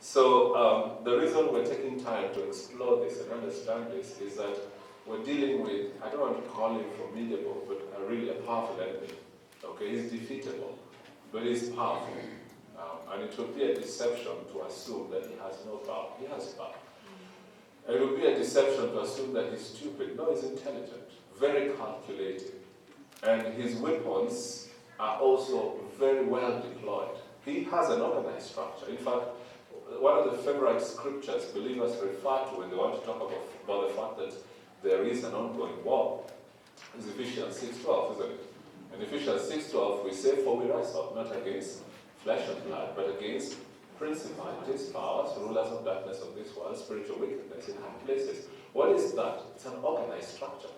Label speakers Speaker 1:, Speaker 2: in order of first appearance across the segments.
Speaker 1: So the reason we're taking time to explore this and understand this is that we're dealing with, I don't want to call him formidable, but really a powerful enemy. Okay, he's defeatable, but he's powerful. And it would be a deception to assume that he has no power. He has power. And it would be a deception to assume that he's stupid. No, he's intelligent, very calculating. And his weapons are also very well deployed. He has an organized structure. In fact, one of the favorite scriptures believers refer to when they want to talk about the fact that there is an ongoing war is Ephesians 6:12, isn't it? In Ephesians 6:12, we say, "For we wrestle not against flesh and blood, but against principalities, powers, rulers of darkness of this world, spiritual wickedness in high places." What is that? It's an organized structure.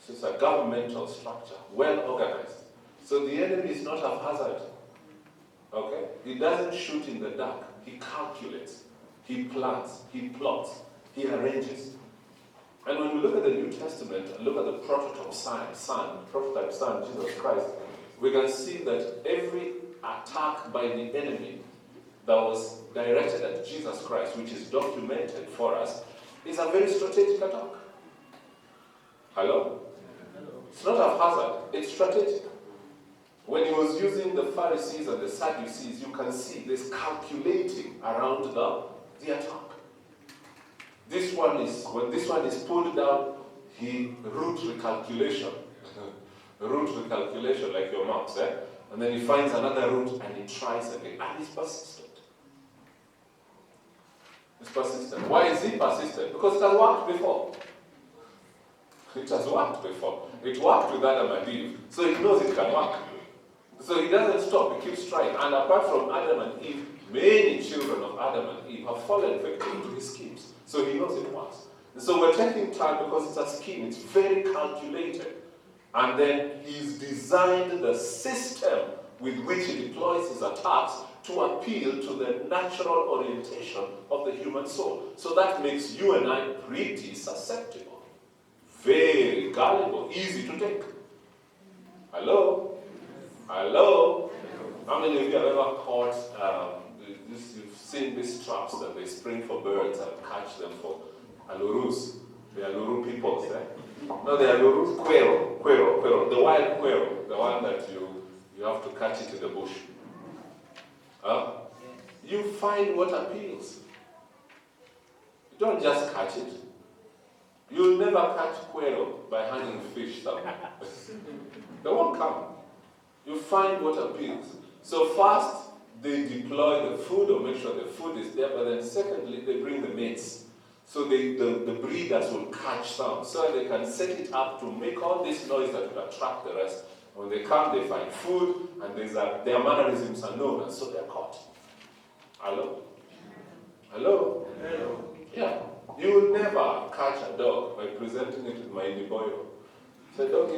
Speaker 1: So it's a governmental structure, well organized. So the enemy is not haphazard. Okay? He doesn't shoot in the dark. He calculates. He plans. He plots. He arranges. And when we look at the New Testament and look at the prototype son, Jesus Christ, we can see that every attack by the enemy that was directed at Jesus Christ, which is documented for us, is a very strategic attack. Hello? It's not haphazard, it's strategic. When he was using the Pharisees and the Sadducees, you can see this calculating around the attack. When this one is pulled down, he root recalculation. Root recalculation, like your marks, eh? And then he finds another root and he tries again. And he's persistent. He's persistent. Why is he persistent? Because it has worked before. It has worked before. It worked with Adam and Eve, so he knows it can work. So he doesn't stop, he keeps trying. And apart from Adam and Eve, many children of Adam and Eve have fallen victim to his schemes. So he knows it works. And so we're taking time because it's a scheme, it's very calculated. And then he's designed the system with which he deploys his attacks to appeal to the natural orientation of the human soul. So that makes you and I pretty susceptible. Very gullible, easy to take. Hello? Hello? How many of you have ever caught, you've seen these traps that they spring for birds and catch them for alurus? The aluru people, eh? No, the alurus, quail, the wild quail, the one that you have to catch it in the bush. You find what appeals. You don't just catch it. You'll never catch quail by hanging fish somewhere. They won't come. You find what appeals. So first, they deploy the food or make sure the food is there, but then secondly, they bring the mates. So the breeders will catch some, so they can set it up to make all this noise that will attract the rest. When they come, they find food, and their mannerisms are known, and so they're caught. Hello? Hello? Hello? Yeah. You will never catch a dog by presenting it with my indiboyo. Say, doggy,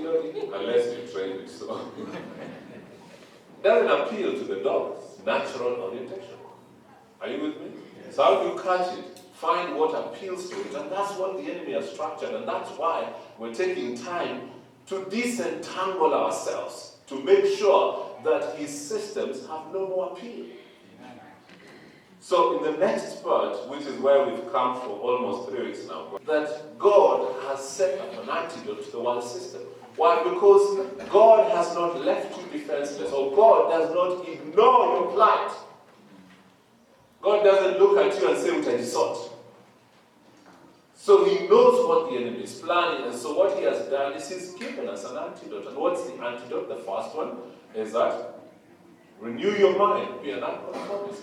Speaker 1: unless you train it so. It doesn't appeal to the dog's natural orientation. Are you with me? So how do you catch it? Find what appeals to it, and that's what the enemy has structured, and that's why we're taking time to disentangle ourselves, to make sure that his systems have no more appeal. So in the next part, which is where we've come for almost 3 weeks now, that God has set up an antidote to the world system. Why? Because God has not left you defenseless, or God does not ignore your plight. God doesn't look at you and say, "Utajisort." So he knows what the enemy is planning, and so what he has done is he's given us an antidote. And what's the antidote? The first one is that renew your mind, be an nonconformist.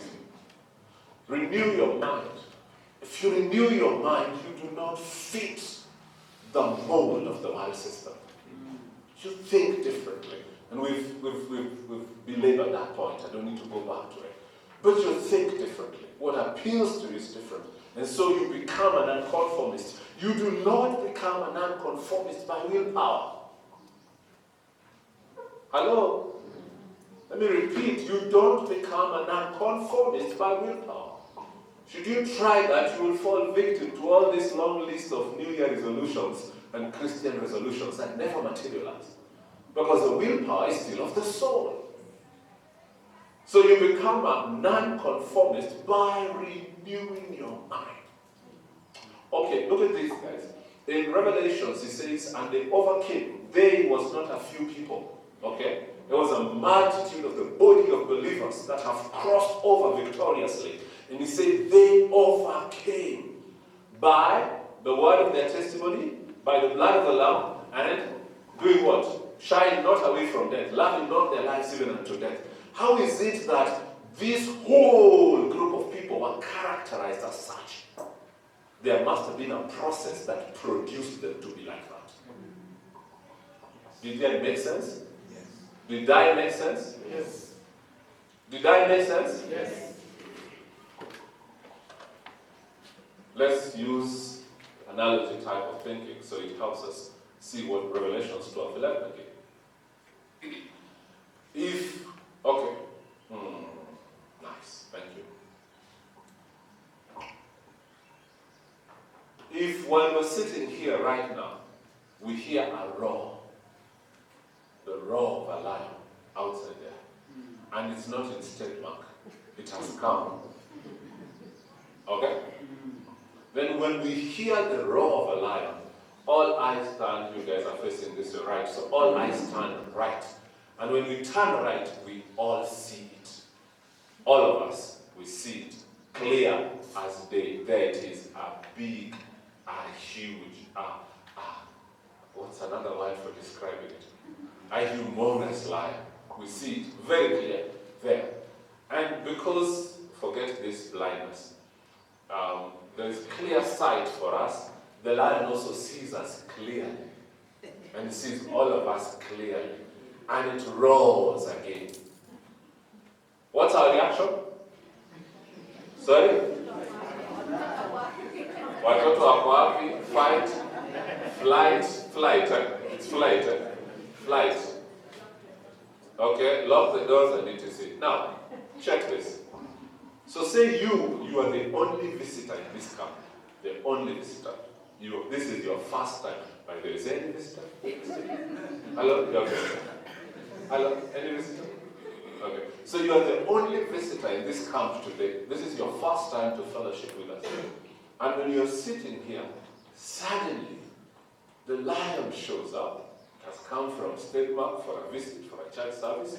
Speaker 1: Renew your mind. If you renew your mind, you do not fit the mold of the world system. You think differently. And we've belabored that point. I don't need to go back to it. But you think differently. What appeals to you is different. And so you become a nonconformist. You do not become a nonconformist by willpower. Hello? Let me repeat. You don't become a nonconformist by willpower. Should you try that, you will fall victim to all this long list of New Year resolutions and Christian resolutions that never materialize. Because the willpower is still of the soul. So you become a non-conformist by renewing your mind. Okay, look at this, guys. In Revelations, it says, and they overcame. They was not a few people. Okay? There was a multitude of the body of believers that have crossed over victoriously. And he said they overcame by the word of their testimony, by the blood of the Lamb, and doing what? Shying not away from death, loving not their lives even unto death. How is it that this whole group of people were characterized as such? There must have been a process that produced them to be like that. Did that make sense?
Speaker 2: Yes.
Speaker 1: Did I make sense?
Speaker 2: Yes.
Speaker 1: Did I make sense?
Speaker 2: Yes.
Speaker 1: Let's use analogy type of thinking so it helps us see what Revelations 12:11 again. Nice, thank you. If when we're sitting here right now, we hear a roar, the roar of a lion outside there, and it's not in state mark, it has come. Okay? Then when we hear the roar of a lion, all eyes turn, you guys are facing this way, right? So all eyes turn right. And when we turn right, we all see it. All of us, we see it clear as day. There it is, a big, a huge, what's another word for describing it? A humongous lion. We see it very clear there. And because, forget this blindness, there is clear sight for us. The lion also sees us clearly. And he sees all of us clearly. And it roars again. What's our reaction? Sorry? Watoto wako wapi? Fight? Flight. It's flight. Flight. Okay, lock the doors and etc. Now, check this. So say you are the only visitor in this camp. The only visitor. This is your first time. But there is any visitor? Hello? Your visitor? Hello? Any visitor? Okay. So you are the only visitor in this camp today. This is your first time to fellowship with us. And when you're sitting here, suddenly the lion shows up. It has come from State Mark for a visit, for a church service.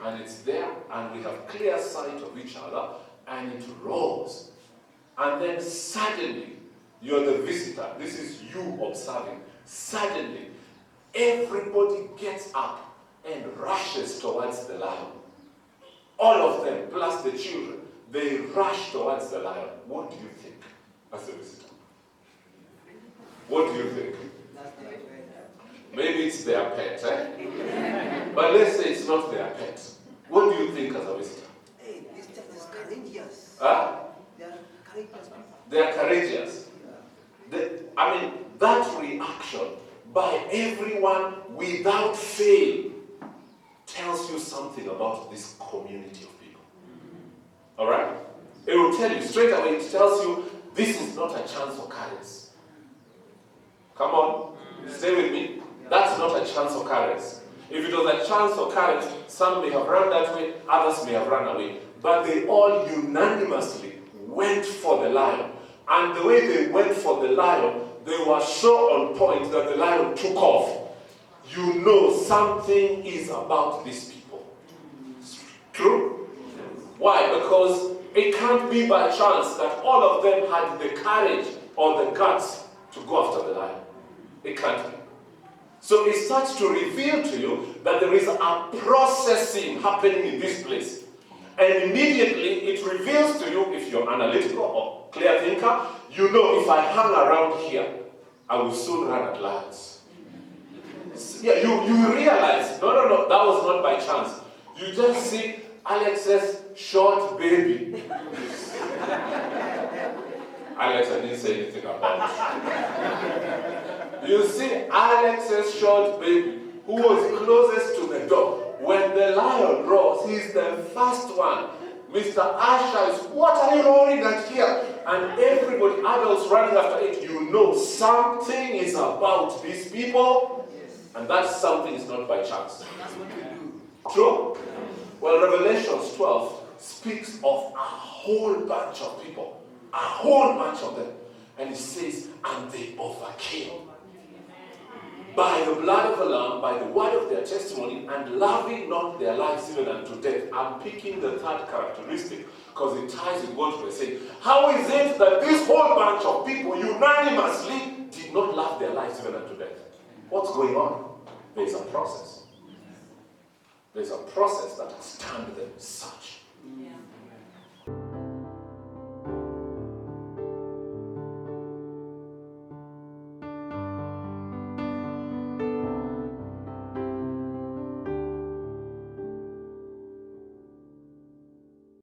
Speaker 1: And it's there, and we have clear sight of each other, and it roars. And then suddenly, you're the visitor. This is you observing. Suddenly, everybody gets up and rushes towards the lion. All of them, plus the children, they rush towards the lion. What do you think as a visitor? What do you think? Maybe it's their pet, eh? But let's say it's not their pet. What do you think as a visitor?
Speaker 2: Hey, this church is courageous.
Speaker 1: Huh?
Speaker 2: They are courageous people.
Speaker 1: They are courageous. That reaction by everyone without fail tells you something about this community of people. Alright? It will tell you straight away, it tells you this is not a chance occurrence. Come on, stay with me. That's not a chance occurrence. If it was a chance occurrence, some may have run that way, others may have run away. But they all unanimously went for the lion. And the way they went for the lion, they were so on point that the lion took off. You know something is about these people. True? Why? Because it can't be by chance that all of them had the courage or the guts to go after the lion. It can't be. So it starts to reveal to you that there is a processing happening in this place. And immediately it reveals to you, if you're analytical or clear thinker, you know if I hang around here, I will soon run at lions. Yeah, you realize, no, that was not by chance. You just see Alex's short baby. Alex, I didn't say anything about it. You see Alex's short baby, who was closest to the door. When the lion roars, he's the first one. Mr. Asher is, what are you roaring at here? And everybody, adults running after it, you know something is about these people.
Speaker 2: Yes.
Speaker 1: And that something is not by chance.
Speaker 2: That's what we do.
Speaker 1: True? Well, Revelations 12 speaks of a whole bunch of people. A whole bunch of them. And it says, and they overcame. By the blood of the Lamb, by the word of their testimony, and loving not their lives even unto death. I'm picking the third characteristic because it ties with what we're saying. How is it that this whole bunch of people unanimously did not love their lives even unto death? What's going on? There's a process. There's a process that has turned them such.